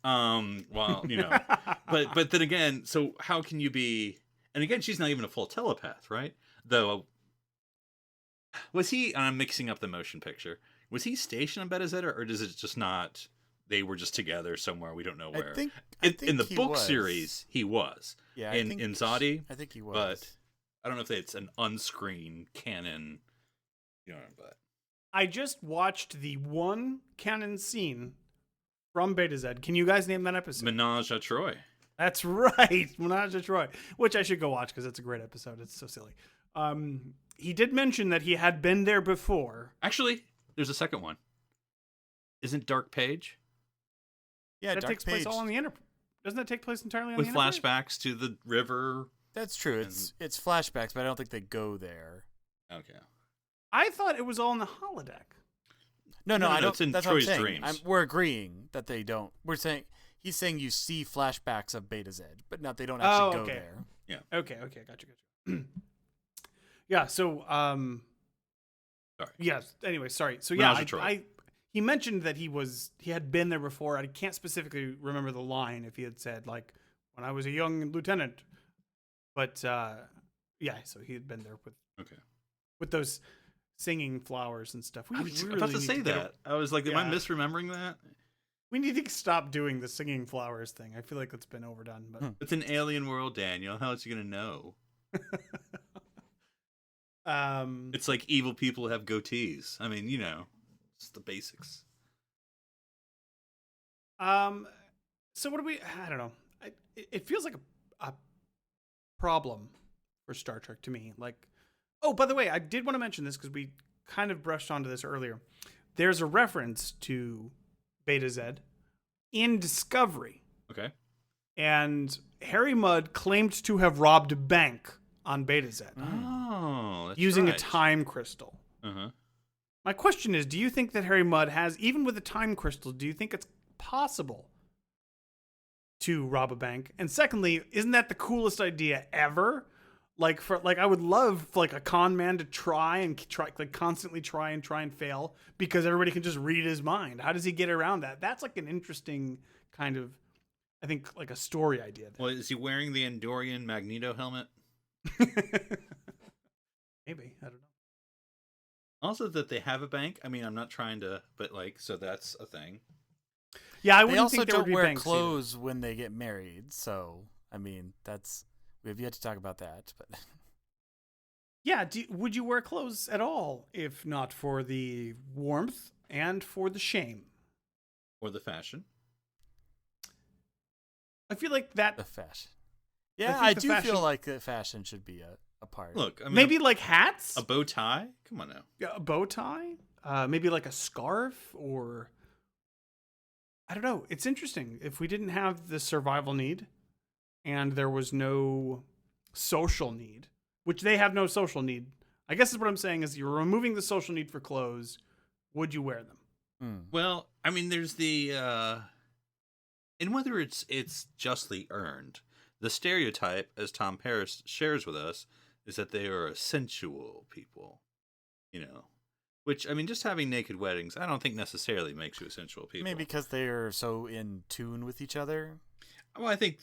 Well, but then again, so how can you be? And again, she's not even a full telepath, right? Though, was he? I'm mixing up the motion picture. Was he stationed on Betazed, or does it just not? They were just together somewhere. We don't know where. I think in the he book was. series, he was. Yeah, in Zodi, I think he was. but I don't know if it's an unscreened canon. But I just watched the one canon scene from Betazed. Can you guys name that episode? Menage a Troy. That's right, Menage a Troy, which I should go watch because it's a great episode. It's so silly. He did mention that he had been there before. Actually, there's a second one. Isn't Dark Page? Yeah, That Dark takes place Page. all on the Enterprise. Doesn't that take place entirely on With the Enterprise? flashbacks to the river. That's true. It's flashbacks, but I don't think they go there. Okay. I thought it was all in the holodeck. No, No, I don't. it's in that's Troy's what I'm saying. dreams. We're agreeing that they don't. We're saying he's saying you see flashbacks of Betazed, but not they don't actually go okay. there. Okay, gotcha. Yeah, so Sorry. yes. Anyway, sorry. So Menage yeah, a Troy. he mentioned that he had been there before. I can't specifically remember the line if he had said like when I was a young lieutenant, but yeah, so he had been there with those singing flowers and stuff. I was really about to need say get that. I was like, am I Yeah. misremembering that? We need to stop doing the singing flowers thing. I feel like it's been overdone, but It's an alien world, Daniel. How is he going to know? It's like evil people have goatees. I mean, it's the basics. So what do we? I don't know. It feels like a problem for Star Trek to me. Like, oh, by the way, I did want to mention this because we kind of brushed onto this earlier. There's a reference to Betazed in Discovery, Okay. and Harry Mudd claimed to have robbed a bank on Betazed Oh, that's using a right. time crystal. Uh-huh. My question is, do you think that Harry Mudd has, even with a time crystal, do you think it's possible to rob a bank? And secondly, isn't that the coolest idea ever? Like I would love like a con man to constantly try and fail because everybody can just read his mind. How does he get around that? That's like an interesting kind of, I think, like a story idea. Well, is he wearing the Andorian Magnito helmet? Maybe, I don't know. Also, that they have a bank. I mean, I'm not trying to, but so that's a thing. Yeah, I They wouldn't also think there would don't be wear banks either. clothes when they get married, so I mean we have yet to talk about that. But Yeah, would you wear clothes at all if not for the warmth and for the shame? Or the fashion. I feel like that the fashion. Yeah, think I the do fashion- feel like fashion should be a part. Look, I mean, Maybe like hats, a bow tie. Come on now. yeah, a bow tie, maybe like a scarf, or I don't know. It's interesting. If we didn't have the survival need and there was no social need, which they have no social need, I guess is what I'm saying is you're removing the social need for clothes. Would you wear them? Well, I mean, there's the and whether it's justly earned, the stereotype, as Tom Paris shares with us, is that they are a sensual people. You know, which I mean, just having naked weddings, I don't think necessarily makes you a sensual people. Maybe because they are so in tune with each other. Well, I think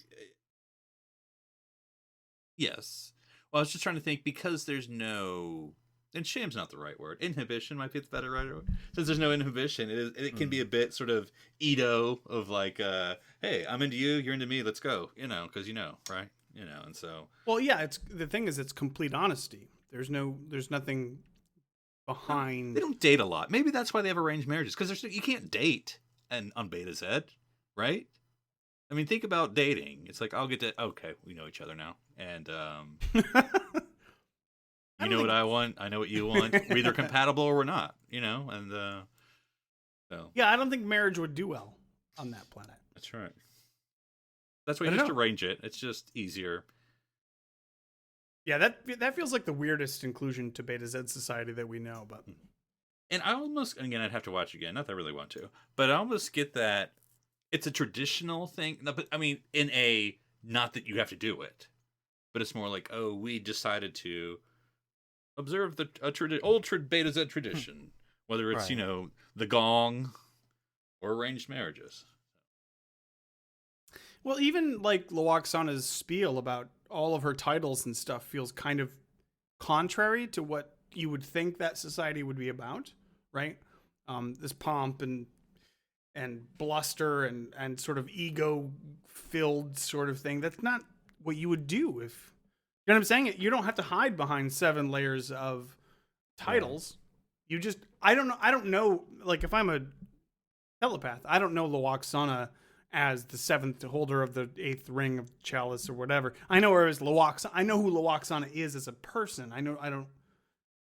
yes. Well, I was just trying to think because there's no. And shame's not the right word. Inhibition might be the better right word. Since there's no inhibition, it can be a bit sort of Edo of like, hey, I'm into you, you're into me, let's go. You know, because right? You know, and so. Well, yeah. It's the thing is, it's complete honesty. There's nothing behind. They don't date a lot. Maybe that's why they have arranged marriages because you can't date and on Betazed, right? I mean, think about dating. It's like okay, we know each other now, and you know what I want, I know what you want. We're either compatible or we're not, and so. Yeah, I don't think marriage would do well on that planet. That's right. That's why you just arrange it. It's just easier. Yeah, that feels like the weirdest inclusion to Betazed Society that we know, but. And I almost, again, I'd have to watch again. Not that I really want to, but I almost get that it's a traditional thing. No, but I mean, not that you have to do it, but it's more like, oh, we decided to observe the old Betazed tradition, whether it's Right. The gong or arranged marriages. Well, even like Loaxana's spiel about all of her titles and stuff feels kind of contrary to what you would think that society would be about, right? This pomp and bluster and sort of ego filled sort of thing. That's not what you would do if you know what I'm saying. You don't have to hide behind 7 layers of titles. Yeah. You just I don't know. Like if I'm a telepath, I don't know Loaxana as the 7th holder of the 8th ring of chalice or whatever. I know her as Loaxana. I know who Loaxana is as a person. I don't.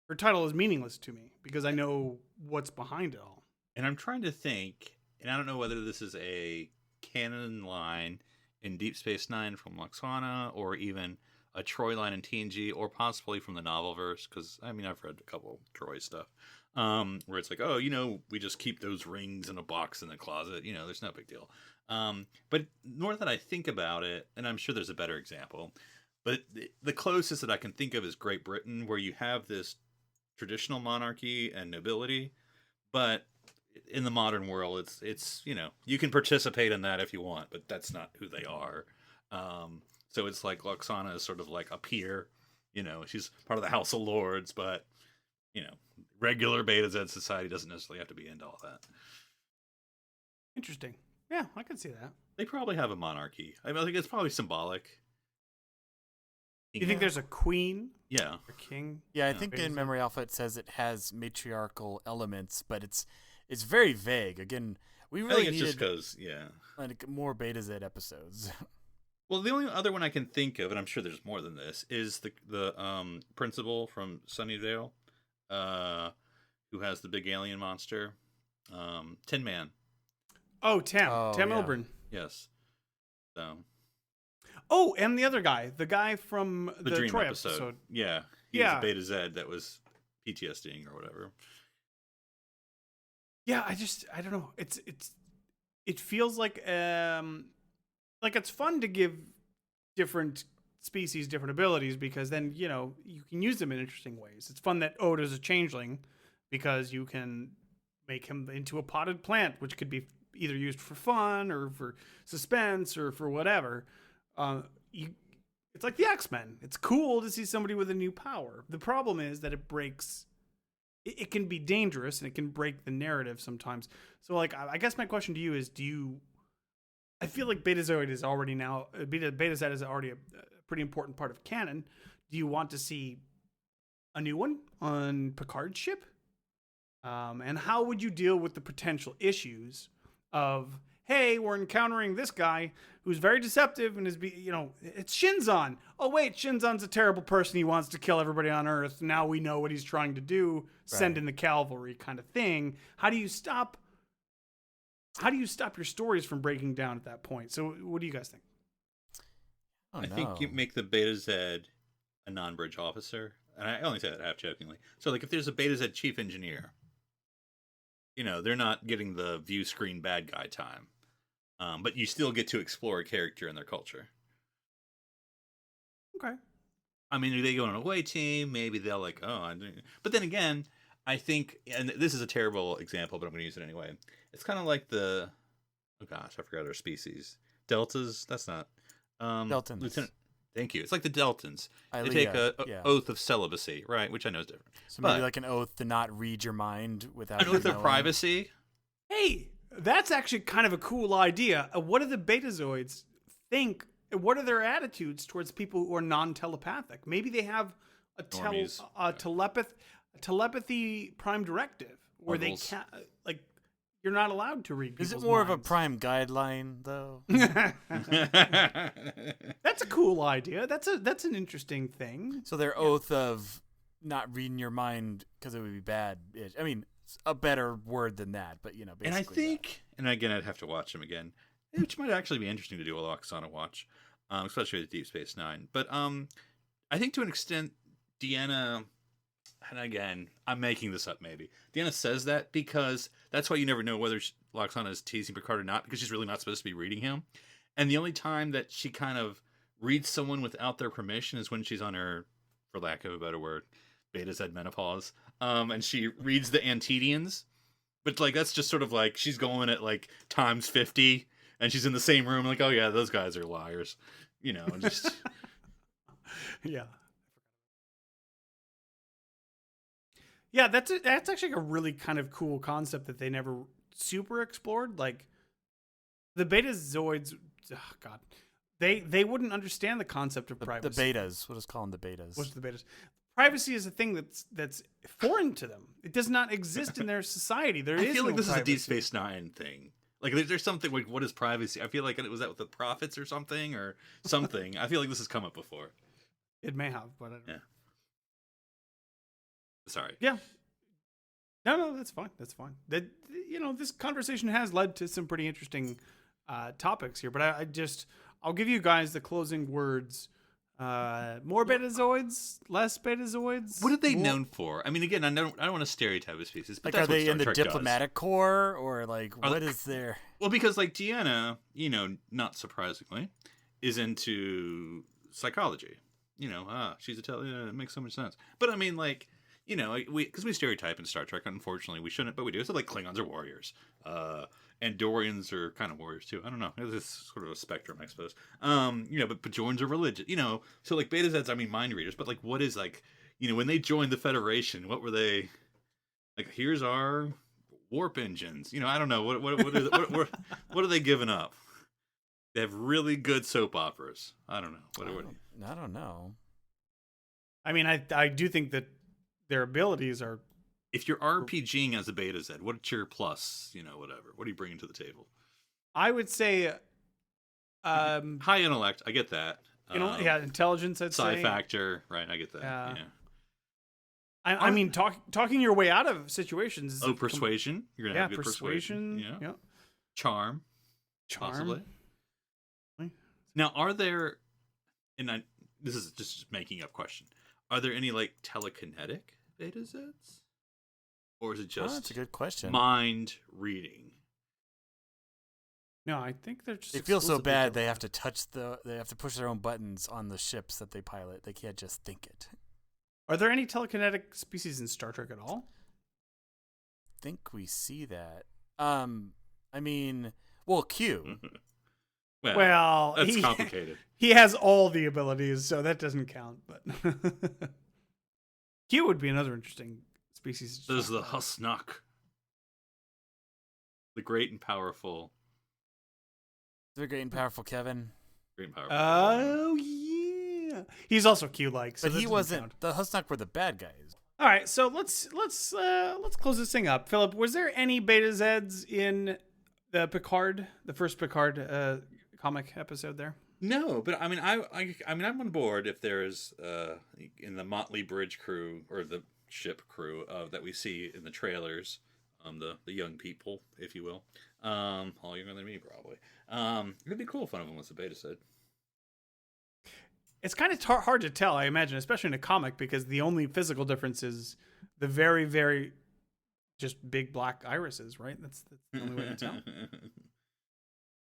Her title is meaningless to me because I know what's behind it all. And I'm trying to think, and I don't know whether this is a canon line in Deep Space Nine from Loaxana or even a Troy line in TNG or possibly from the novel verse, because I mean I've read a couple Troy stuff where it's like, oh, we just keep those rings in a box in the closet, there's no big deal. But more that I think about it, and I'm sure there's a better example, but the closest that I can think of is Great Britain, where you have this traditional monarchy and nobility, but in the modern world, it's you can participate in that if you want, but that's not who they are. So it's like Loaxana is sort of like a peer, she's part of the House of Lords, but regular Betazed society doesn't necessarily have to be into all that. Interesting. Yeah, I can see that. They probably have a monarchy. I mean, I think it's probably symbolic. You think there's a queen? Yeah. A king? Yeah, I think in Memory Alpha it says it has matriarchal elements, but it's very vague. Again, we really I think it's needed just because, like more Betazed episodes. Well, the only other one I can think of, and I'm sure there's more than this, is the principal from Sunnydale, who has the big alien monster, Tin Man. Oh, Tam yeah. Ilbrin. Yes. So. Oh, and the other guy, the guy from the Dream Troy episode. Yeah. He was a Betazed that was PTSDing or whatever. Yeah, I don't know. It feels like it's fun to give different species different abilities because then, you can use them in interesting ways. It's fun that Oda's a changeling because you can make him into a potted plant, which could be either used for fun or for suspense or for whatever. It's like the X-Men. It's cool to see somebody with a new power. The problem is that it can be dangerous and it can break the narrative sometimes. So like, I guess my question to you is, I feel like Betazed is already a pretty important part of canon. Do you want to see a new one on Picard's ship? And how would you deal with the potential issues of, hey, we're encountering this guy who's very deceptive and it's Shinzon. Oh, wait, Shinzon's a terrible person. He wants to kill everybody on Earth. Now we know what he's trying to do. Send in the cavalry kind of thing. How do you stop your stories from breaking down at that point? So what do you guys think? I think you make the Betazed a non-bridge officer. And I only say that half jokingly. So, like, if there's a Betazed chief engineer, they're not getting the view screen bad guy time. But you still get to explore a character and their culture. Okay. I mean, do they go on an away team? Maybe they'll but then again, I think, and this is a terrible example, but I'm going to use it anyway. It's kind of like I forgot our species. Deltas? That's not. Deltans. Lieutenant. Thank you. It's like the Deltans. They take a oath of celibacy, right? Which I know is different. So maybe like an oath to not read your mind without an oath of privacy. Hey, that's actually kind of a cool idea. What do the Betazoids think? What are their attitudes towards people who are non-telepathic? Maybe they have a telepathy prime directive where they can't, you're not allowed to read people's Is it more minds. of a prime guideline, though? That's a cool idea. That's an interesting thing. So their oath of not reading your mind because it would be bad. I mean, a better word than that, but basically. And I think, and again, I'd have to watch them again, which might actually be interesting to do a Loxana watch, especially with Deep Space Nine. But I think to an extent, Deanna, and again, I'm making this up maybe. Deanna says that because that's why you never know whether Loxana is teasing Picard or not, because she's really not supposed to be reading him. And the only time that she kind of reads someone without their permission is when she's on her, for lack of a better word, Betazed menopause. And she reads the Antedians. But that's just sort of like she's going at times 50 and she's in the same room oh yeah, those guys are liars. Just Yeah. Yeah, that's actually a really kind of cool concept that they never super explored. Like the Betazoids, oh God, they wouldn't understand the concept of privacy. The betas, we'll just call them the betas. What's the betas? Privacy is a thing that's foreign to them. It does not exist in their society. I feel like this privacy. is a Deep Space Nine thing. There's something like, what is privacy? I feel like it was that with the prophets or something. I feel like this has come up before. It may have, but I don't know. Sorry. Yeah. No, that's fine. That's fine. That this conversation has led to some pretty interesting topics here, but I'll give you guys the closing words. More Betazoids, less Betazoids. What are they known for? I mean, again, I don't want to stereotype a species, but are that's what they Star in the Trek diplomatic corps or what is their? Well, because Deanna, not surprisingly, is into psychology. She's it makes so much sense. But I mean, because we stereotype in Star Trek, unfortunately, we shouldn't, but we do. So Klingons are warriors. Andorians are kind of warriors too. I don't know. It's sort of a spectrum, I suppose. But Bajorans are religious. So Betazeds, mind readers. But what is when they joined the Federation, what were they? Here's our warp engines. I don't know. What are they giving up? They have really good soap operas. I don't know. I don't know. I mean, I do think that their abilities are. If you're RPGing as a Betazed, what's your plus? Whatever. What are you bringing to the table? I would say, high intellect. I get that. Intelligence. I'd say psi factor. Right. I get that. Yeah. I mean, talking your way out of situations. Oh, persuasion. You're gonna have good persuasion. Yeah. Charm. Possibly. Now, are there? And this is just making up question. Are there any telekinetic Betazeds? Or is it just that's a good question. Mind reading? No, I think they're just. They feel so bad they have to they have to push their own buttons on the ships that they pilot. They can't just think it. Are there any telekinetic species in Star Trek at all? I think we see that. Q. Well, that's complicated. He has all the abilities, so that doesn't count. But Q would be another interesting species. There's the Husnuk, the great and powerful. The great and powerful Kevin. Great and powerful. Oh yeah, he's also Q-like, so but he wasn't. Count. The Husnuk were the bad guys. All right, so let's close this thing up. Phillip, was there any Betazeds in the first Picard comic episode there? No, but I mean, I'm on board if there's in the Motley Bridge crew or the ship crew that we see in the trailers, the young people, if you will, all younger than me probably. It'd be cool if one of them was a Betazed. It's kind of hard to tell, I imagine, especially in a comic, because the only physical difference is the very, very just big black irises, right? That's the only way to tell.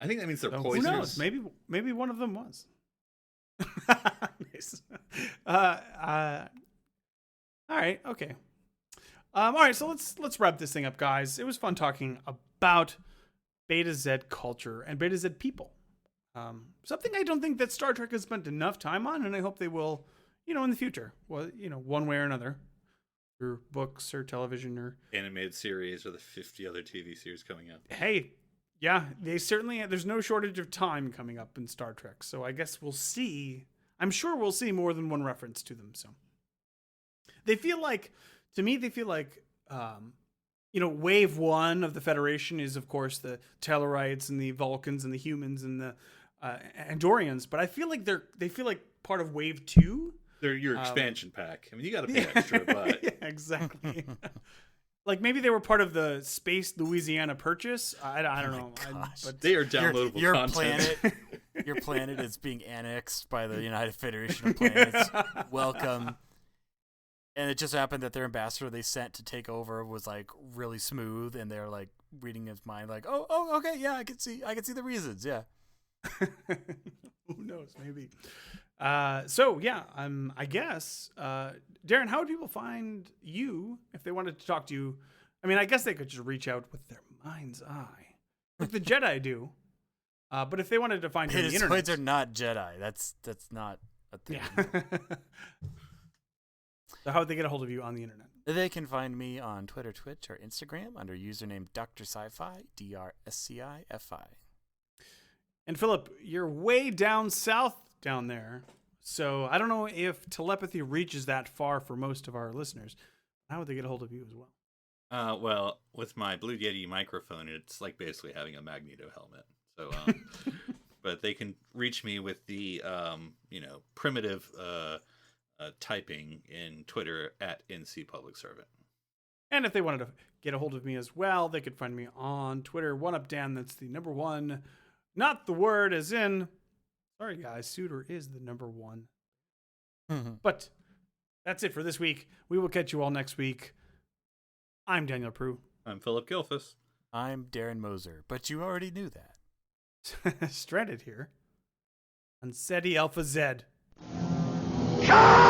I think that means they're So, poisonous. who knows? Maybe one of them was. Nice. All right. Okay. All right. So let's wrap this thing up, guys. It was fun talking about Betazed culture and Betazed people. Something I don't think that Star Trek has spent enough time on, and I hope they will, in the future. Well, one way or another, through books or television or Animated series or the 50 other TV series coming up. Hey, yeah, they certainly. There's no shortage of time coming up in Star Trek, so I guess we'll see. I'm sure we'll see more than one reference to them. So they feel like, to me, Wave 1 of the Federation is, of course, the Tellarites and the Vulcans and the humans and the Andorians, but I feel like they feel like part of Wave 2. They're your expansion pack. I mean, you got to pay extra, but yeah, exactly. Like maybe they were part of the Space Louisiana Purchase. I don't know. But they are downloadable your content. Your planet is being annexed by the United Federation of Planets. Welcome. And it just happened that their ambassador they sent to take over was like really smooth, and they're like reading his mind, like, oh, okay, yeah, I can see the reasons, yeah. Who knows? Maybe. So yeah, I guess, Darren, how would people find you if they wanted to talk to you? I mean, I guess they could just reach out with their mind's eye, like the Jedi do. But if they wanted to find you on the internet, are not Jedi. That's not a thing. Yeah. So how would they get a hold of you on the internet? They can find me on Twitter, Twitch, or Instagram under username Dr. Sci-Fi, DRSCIFI. And Phillip, you're way down south down there. So I don't know if telepathy reaches that far for most of our listeners. How would they get a hold of you as well? Well, with my Blue Yeti microphone, it's like basically having a Magnito helmet. So, but they can reach me with the, primitive typing in Twitter at NC Public Servant. And if they wanted to get a hold of me as well, they could find me on Twitter, 1UpDan. That's the number one, not the word as in, sorry guys, Suitor is the number one. Mm-hmm. But that's it for this week. We will catch you all next week. I'm Daniel Prue. I'm Philip Gilfus. I'm Darren Moser, but you already knew that. Stranded here on SETI Alpha Z. Come!